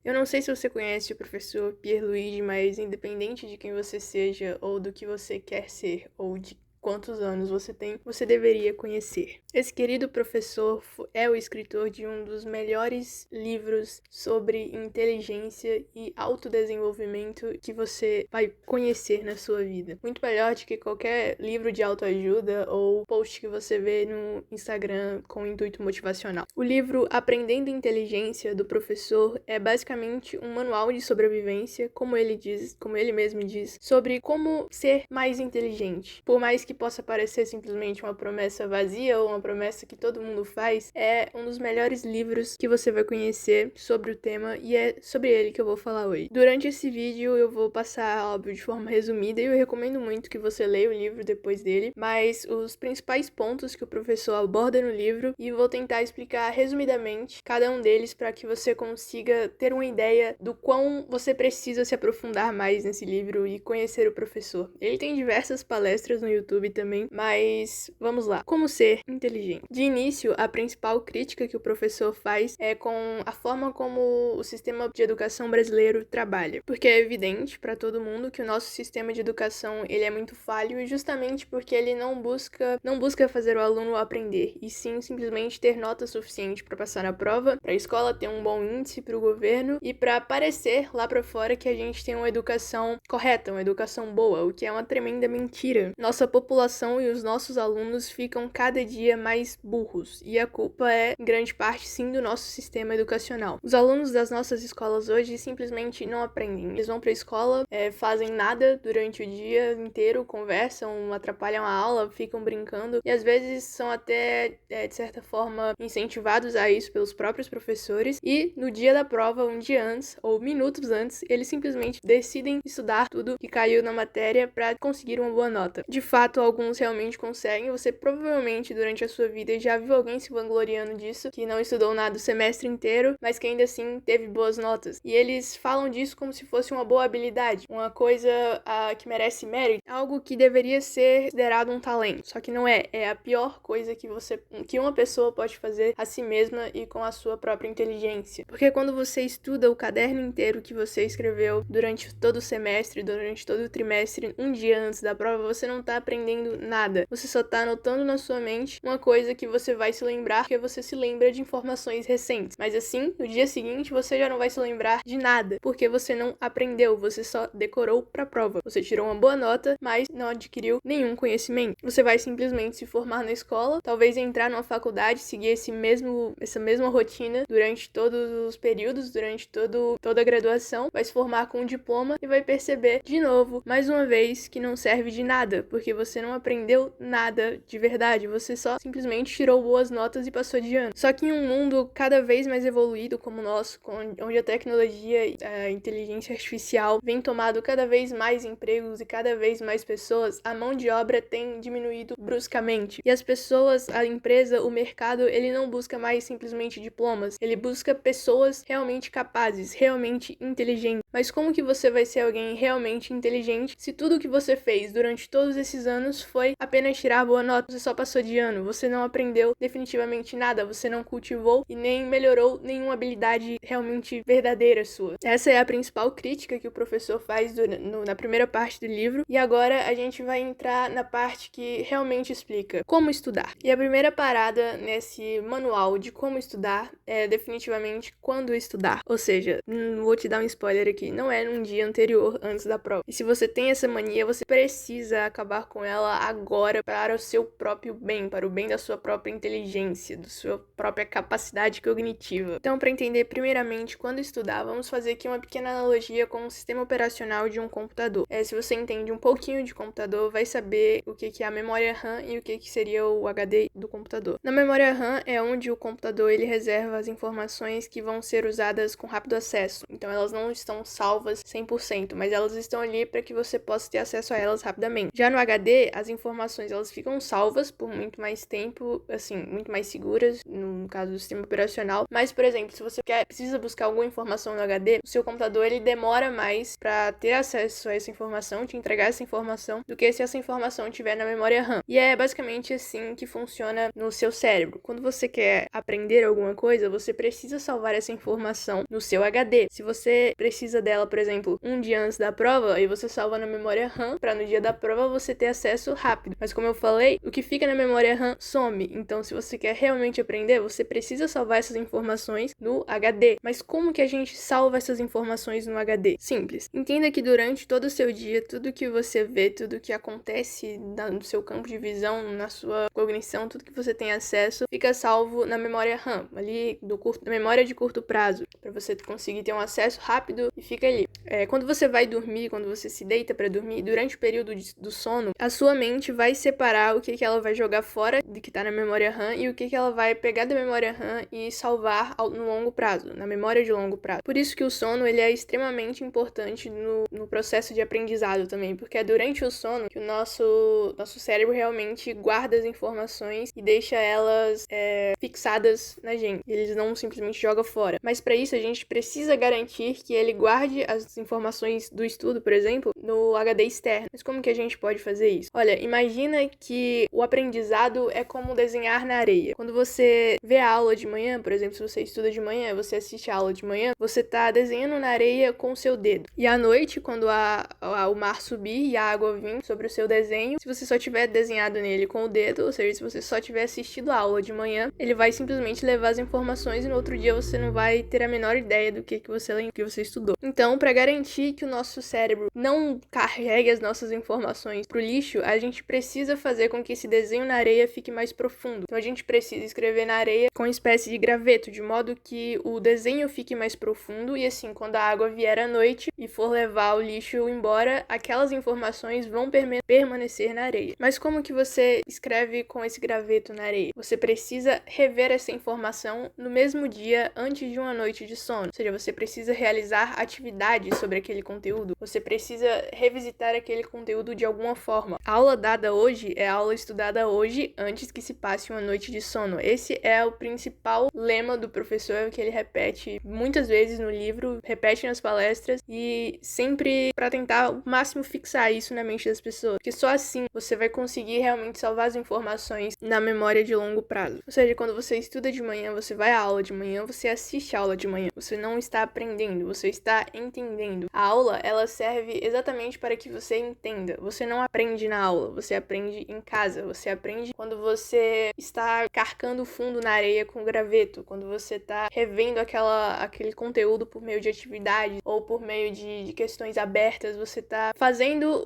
Eu não sei se você conhece o professor Pierluigi, mas independente de quem você seja, ou do que você quer ser, ou de quantos anos você tem, você deveria conhecer. Esse querido professor é o escritor de um dos melhores livros sobre inteligência e autodesenvolvimento que você vai conhecer na sua vida. Muito melhor do que qualquer livro de autoajuda ou post que você vê no Instagram com intuito motivacional. O livro Aprendendo Inteligência, do professor, é basicamente um manual de sobrevivência, como ele mesmo diz, sobre como ser mais inteligente. Por mais que possa parecer simplesmente uma promessa vazia ou uma promessa que todo mundo faz, é um dos melhores livros que você vai conhecer sobre o tema e é sobre ele que eu vou falar hoje. Durante esse vídeo eu vou passar, óbvio, de forma resumida e eu recomendo muito que você leia o livro depois dele, mas os principais pontos que o professor aborda no livro e vou tentar explicar resumidamente cada um deles para que você consiga ter uma ideia do quão você precisa se aprofundar mais nesse livro e conhecer o professor. Ele tem diversas palestras no YouTube também, mas vamos lá. Como ser inteligente? De início, a principal crítica que o professor faz é com a forma como o sistema de educação brasileiro trabalha, porque é evidente para todo mundo que o nosso sistema de educação ele é muito falho e justamente porque ele não busca fazer o aluno aprender, e sim simplesmente ter nota suficiente para passar na prova, para a escola ter um bom índice para o governo e para parecer lá para fora que a gente tem uma educação correta, uma educação boa, o que é uma tremenda mentira. Nossa população e os nossos alunos ficam cada dia mais burros, e a culpa é, em grande parte, sim, do nosso sistema educacional. Os alunos das nossas escolas hoje simplesmente não aprendem. Eles vão para a escola, fazem nada durante o dia inteiro, conversam, atrapalham a aula, ficam brincando, e às vezes são até, de certa forma, incentivados a isso pelos próprios professores, e no dia da prova, um dia antes, ou minutos antes, eles simplesmente decidem estudar tudo que caiu na matéria para conseguir uma boa nota. De fato, alguns realmente conseguem. Você provavelmente durante a sua vida já viu alguém se vangloriando disso, que não estudou nada o semestre inteiro, mas que ainda assim teve boas notas. E eles falam disso como se fosse uma boa habilidade, uma coisa que merece mérito, algo que deveria ser considerado um talento. Só que não é. É a pior coisa que uma pessoa pode fazer a si mesma e com a sua própria inteligência. Porque quando você estuda o caderno inteiro que você escreveu durante todo o semestre, durante todo o trimestre, um dia antes da prova, você não tá aprendendo nada. Você só tá anotando na sua mente uma coisa que você vai se lembrar porque você se lembra de informações recentes. Mas assim, no dia seguinte, você já não vai se lembrar de nada, porque você não aprendeu, você só decorou pra prova. Você tirou uma boa nota, mas não adquiriu nenhum conhecimento. Você vai simplesmente se formar na escola, talvez entrar numa faculdade, seguir essa mesma rotina durante todos os períodos, durante toda a graduação, vai se formar com um diploma e vai perceber de novo, mais uma vez, que não serve de nada, porque você não aprendeu nada de verdade, você só simplesmente tirou boas notas e passou de ano. Só que em um mundo cada vez mais evoluído como o nosso, onde a tecnologia e a inteligência artificial vem tomando cada vez mais empregos e cada vez mais pessoas, a mão de obra tem diminuído bruscamente. E as pessoas, a empresa, o mercado, ele não busca mais simplesmente diplomas, ele busca pessoas realmente capazes, realmente inteligentes. Mas como que você vai ser alguém realmente inteligente se tudo que você fez durante todos esses anos foi apenas tirar boa nota? Você só passou de ano, você não aprendeu definitivamente nada, você não cultivou e nem melhorou nenhuma habilidade realmente verdadeira sua. Essa é a principal crítica que o professor faz na primeira parte do livro, e agora a gente vai entrar na parte que realmente explica como estudar. E a primeira parada nesse manual de como estudar é definitivamente quando estudar. Ou seja, vou te dar um spoiler aqui, não é num dia anterior, antes da prova. E se você tem essa mania, você precisa acabar com ela agora para o seu próprio bem, para o bem da sua própria inteligência, da sua própria capacidade cognitiva. Então, para entender primeiramente quando estudar, vamos fazer aqui uma pequena analogia com o sistema operacional de um computador. Se você entende um pouquinho de computador, vai saber o que é a memória RAM e o que seria o HD do computador. Na memória RAM é onde o computador ele reserva as informações que vão ser usadas com rápido acesso. Então elas não estão salvas 100%, mas elas estão ali para que você possa ter acesso a elas rapidamente. Já no HD, as informações elas ficam salvas por muito mais tempo tempo, assim, muito mais seguras, no caso do sistema operacional. Mas, por exemplo, se você precisa buscar alguma informação no HD, o seu computador, ele demora mais para ter acesso a essa informação, te entregar essa informação, do que se essa informação estiver na memória RAM. E é basicamente assim que funciona no seu cérebro. Quando você quer aprender alguma coisa, você precisa salvar essa informação no seu HD. Se você precisa dela, por exemplo, um dia antes da prova, aí você salva na memória RAM para no dia da prova você ter acesso rápido. Mas como eu falei, o que fica na memória RAM some. Então, se você quer realmente aprender, você precisa salvar essas informações no HD. Mas como que a gente salva essas informações no HD? Simples. Entenda que durante todo o seu dia, tudo que você vê, tudo que acontece no seu campo de visão, na sua cognição, tudo que você tem acesso, fica salvo na memória RAM, ali na memória de curto prazo, para você conseguir ter um acesso rápido e fica ali. Quando você vai dormir, quando você se deita para dormir, durante o período do sono, a sua mente vai separar o que ela vai jogar fora de que tá na memória RAM e o que ela vai pegar da memória RAM e salvar no longo prazo, na memória de longo prazo. Por isso que o sono, ele é extremamente importante no processo de aprendizado também, porque é durante o sono que o nosso cérebro realmente guarda as informações e deixa elas fixadas na gente. Eles não simplesmente jogam fora. Mas para isso a gente precisa garantir que ele guarde as informações do estudo, por exemplo, no HD externo. Mas como que a gente pode fazer isso? Olha, imagina que o aprendizado é como desenhar na areia. Quando você vê a aula de manhã, por exemplo, se você estuda de manhã, você assiste a aula de manhã, você tá desenhando na areia com o seu dedo. E à noite, quando o mar subir e a água vir sobre o seu desenho, se você só tiver desenhado nele com o dedo, ou seja, se você só tiver assistido a aula de manhã, ele vai simplesmente levar as informações e no outro dia você não vai ter a menor ideia do que você estudou. Então, para garantir que o nosso cérebro não carregue as nossas informações pro lixo, a gente precisa fazer com que esse desenho na areia fique mais profundo. Então, a gente precisa escrever na areia com uma espécie de graveto, de modo que o desenho fique mais profundo e assim, quando a água vier à noite e for levar o lixo embora, aquelas informações vão permanecer na areia. Mas como que você escreve com esse graveto na areia? Você precisa rever essa informação no mesmo dia antes de uma noite de sono. Ou seja, você precisa realizar atividades sobre aquele conteúdo. Você precisa revisitar aquele conteúdo de alguma forma. A aula dada hoje é a aula estudada hoje antes que se passe uma noite de sono. Esse é o principal lema do professor que ele repete muitas vezes no livro, repete nas palestras e sempre para tentar ao máximo fixar isso na mente das pessoas. Porque só assim você vai conseguir realmente salvar as informações na memória de longo prazo. Ou seja, quando você estuda de manhã, você vai à aula de manhã, você assiste a aula de manhã. Você não está aprendendo, você está entendendo. A aula, ela serve exatamente para que você entenda. Você não aprende na aula, você aprende em casa. Você aprende quando você está carcando fundo na areia com graveto, quando você está revendo aquele conteúdo por meio de atividades ou por meio de questões abertas, você está fazendo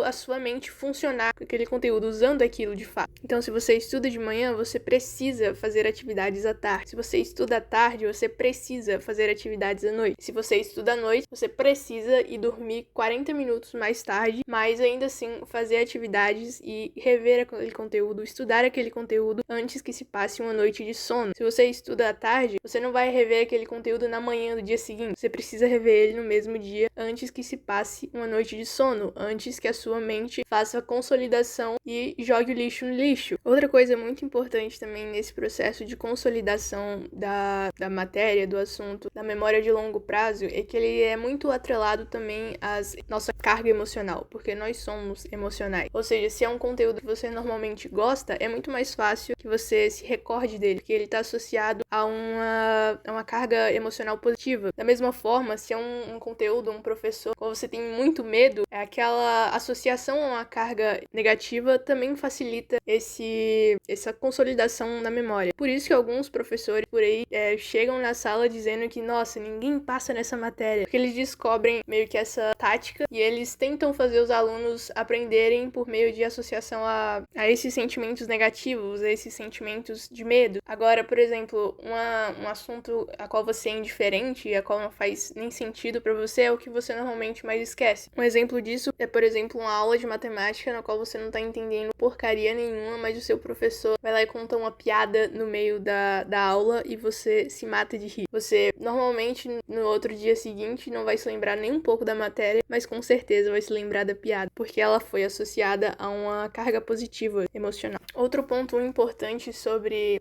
a sua mente funcionar com aquele conteúdo, usando aquilo de fato. Então, se você estuda de manhã, você precisa fazer atividades à tarde. Se você estuda à tarde, você precisa fazer atividades à noite. Se você estuda à noite, você precisa ir dormir 40 minutos mais tarde, mas ainda assim fazer atividades e rever aquele conteúdo, estudar aquele conteúdo antes que se passe uma noite de sono. Se você estuda à tarde, você não vai rever aquele conteúdo na manhã do dia seguinte. Você precisa rever ele no mesmo dia antes que se passe uma noite de sono, antes que a sua mente faça a consolidação e jogue o lixo no lixo. Outra coisa muito importante também nesse processo de consolidação da matéria, do assunto, da memória de longo prazo, é que ele é muito atrelado também à nossa carga emocional, porque nós somos emocionais. Ou seja, se é um conteúdo que você normalmente gosta, é muito mais fácil que você se recorde dele, porque ele está associado a uma carga emocional positiva. Da mesma forma, se é um conteúdo, um professor, quando você tem muito medo, aquela associação a uma carga negativa também facilita essa consolidação na memória. Por isso que alguns professores por aí chegam na sala dizendo que, nossa, ninguém passa nessa matéria, porque eles descobrem meio que essa tática e eles tentam fazer os alunos aprenderem por meio de associação a esses sentimentos negativos, a esses sentimentos de medo. Agora, por exemplo, um assunto a qual você é indiferente e a qual não faz nem sentido pra você, você é o que você normalmente mais esquece. Um exemplo disso é, por exemplo, uma aula de matemática na qual você não tá entendendo porcaria nenhuma, mas o seu professor vai lá e conta uma piada no meio da aula e você se mata de rir. Você, normalmente, no outro dia seguinte, não vai se lembrar nem um pouco da matéria, mas com certeza vai se lembrar da piada, porque ela foi associada a uma carga positiva emocional. Outro ponto importante sobre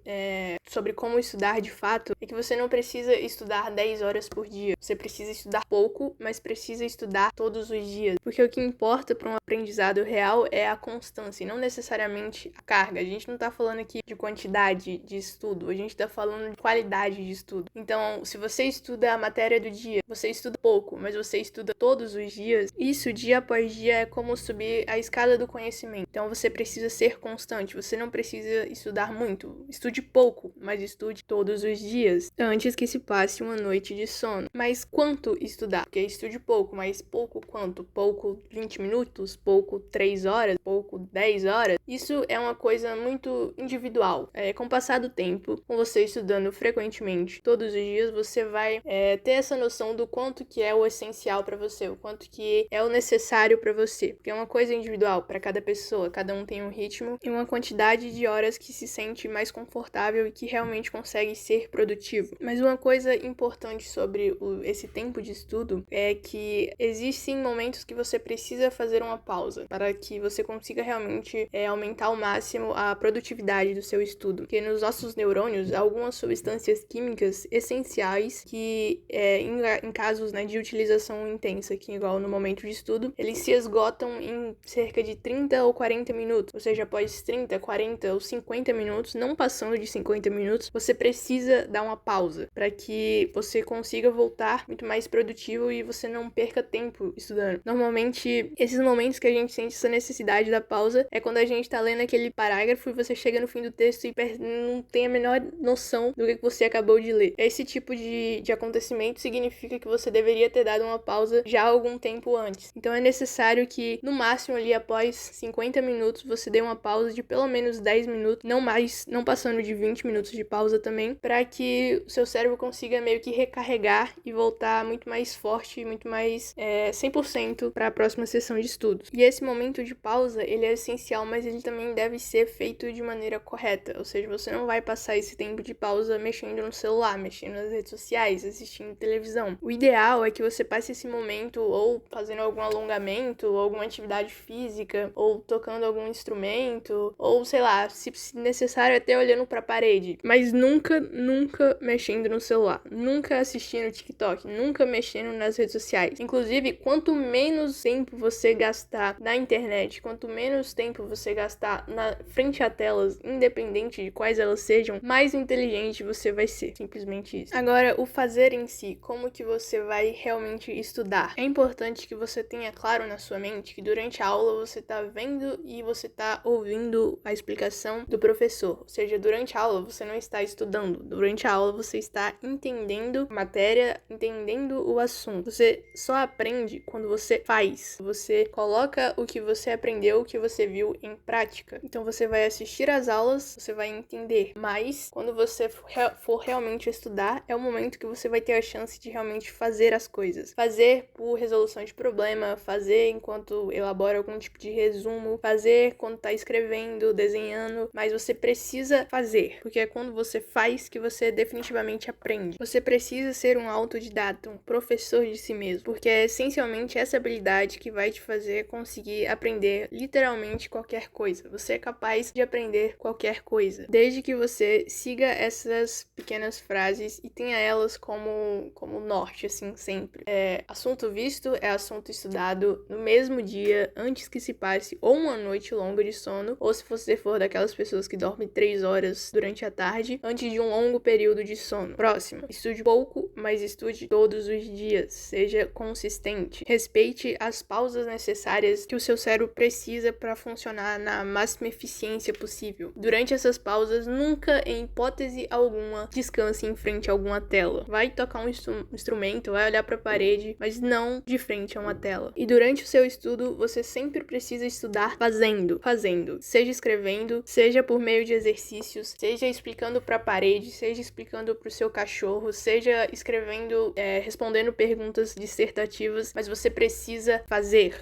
como estudar de fato é que você não precisa estudar 10 horas por dia. Você precisa estudar pouco, mas precisa estudar todos os dias. Porque o que importa para um aprendizado real é a constância, e não necessariamente a carga. A gente não tá falando aqui de quantidade de estudo, a gente tá falando de qualidade de estudo. Então, se você estuda a matéria do dia, você estuda pouco, mas você estuda todos os dias, isso dia após dia é como subir a escada do conhecimento. Então, você precisa ser constante, você não precisa estudar muito. Estude pouco, mas estude todos os dias, antes que se passe uma noite de sono. Mas quanto estudar? Porque estude pouco, mas pouco quanto? Pouco 20 minutos? Pouco 3 horas? Pouco 10 horas? Isso é uma coisa muito individual. Com o passar do tempo, com você estudando frequentemente, todos os dias, você vai ter essa noção do quanto que é o essencial para você, o quanto que é o necessário para você. Porque é uma coisa individual para cada pessoa, cada um tem um ritmo e uma quantidade de horas que se sente mais confortável e que realmente consegue ser produtivo. Mas uma coisa importante sobre esse tempo de estudo é que existem momentos que você precisa fazer uma pausa para que você consiga realmente aumentar ao máximo a produtividade do seu estudo. Porque nos nossos neurônios há algumas substâncias químicas essenciais que, em casos de utilização intensa, que igual no momento de estudo, eles se esgotam em cerca de 30 ou 40 minutos. Ou seja, após 30, 40 ou 50 minutos, não passando de 50 minutos, você precisa dar uma pausa para que você consiga voltar muito mais produtivo e você não perca tempo estudando. Normalmente, esses momentos que a gente sente essa necessidade da pausa é quando a gente tá lendo aquele parágrafo e você chega no fim do texto e não tem a menor noção do que você acabou de ler. Esse tipo de acontecimento significa que você deveria ter dado uma pausa já há algum tempo antes. Então é necessário que, no máximo ali após 50 minutos, você dê uma pausa de pelo menos 10 minutos, não passando de 20 minutos de pausa também, para que o seu cérebro consiga meio que recarregar e voltar muito mais forte, muito mais 100% para a próxima sessão de estudos. E esse momento de pausa, ele é essencial, mas ele também deve ser feito de maneira correta, ou seja, você não vai passar esse tempo de pausa mexendo no celular, mexendo nas redes sociais, assistindo televisão. O ideal é que você passe esse momento ou fazendo algum alongamento, ou alguma atividade física, ou tocando algum instrumento, ou sei lá, se necessário até olhando para a parede, mas nunca mexendo no celular, nunca assistindo TikTok, nunca mexendo nas redes sociais. Inclusive, quanto menos tempo você gastar na internet, quanto menos tempo você gastar na frente a telas, independente de quais elas sejam, mais inteligente você vai ser. Simplesmente isso. Agora, o fazer em si, como que você vai realmente estudar? É importante que você tenha claro na sua mente que durante a aula você tá vendo e você tá ouvindo a explicação do professor. Ou seja, durante a aula você não está estudando. Durante a aula você está entendendo a matéria, entendendo o assunto. Você só aprende quando você faz. Você coloca o que você aprendeu, o que você viu em prática. Então você vai assistir às aulas, você vai entender. Mas quando você for realmente estudar, é o momento que você vai ter a chance de realmente fazer as coisas. Fazer por resolução de problema, fazer enquanto elabora algum tipo de resumo, fazer quando tá escrevendo, desenhando, mas você precisa fazer, porque é quando você faz que você definitivamente aprende. Você precisa ser um autodidata, um professor de si mesmo, porque é essencialmente essa habilidade que vai te fazer conseguir aprender literalmente qualquer coisa. Você é capaz de aprender qualquer coisa, desde que você siga essas pequenas frases e tenha elas como norte, assim, sempre. Assunto visto é assunto estudado no mesmo dia, antes que se passe ou uma noite longa de sono, ou se você for daquelas pessoas que dormem 3 horas durante a tarde, antes de um longo período de sono. Próximo. Estude pouco, mas estude todos os dias. Seja consistente. Respeite as pausas necessárias que o seu cérebro precisa para funcionar na máxima eficiência possível. Durante essas pausas, nunca, em hipótese alguma, descanse em frente a alguma tela. Vai tocar um instrumento, vai olhar para a parede, mas não de frente a uma tela. E durante o seu estudo, você sempre precisa estudar fazendo. Seja escrevendo, seja por meio de exercícios, seja explicando para a parede, seja explicando para o seu cachorro, seja escrevendo, respondendo perguntas perguntas dissertativas, mas você precisa fazer.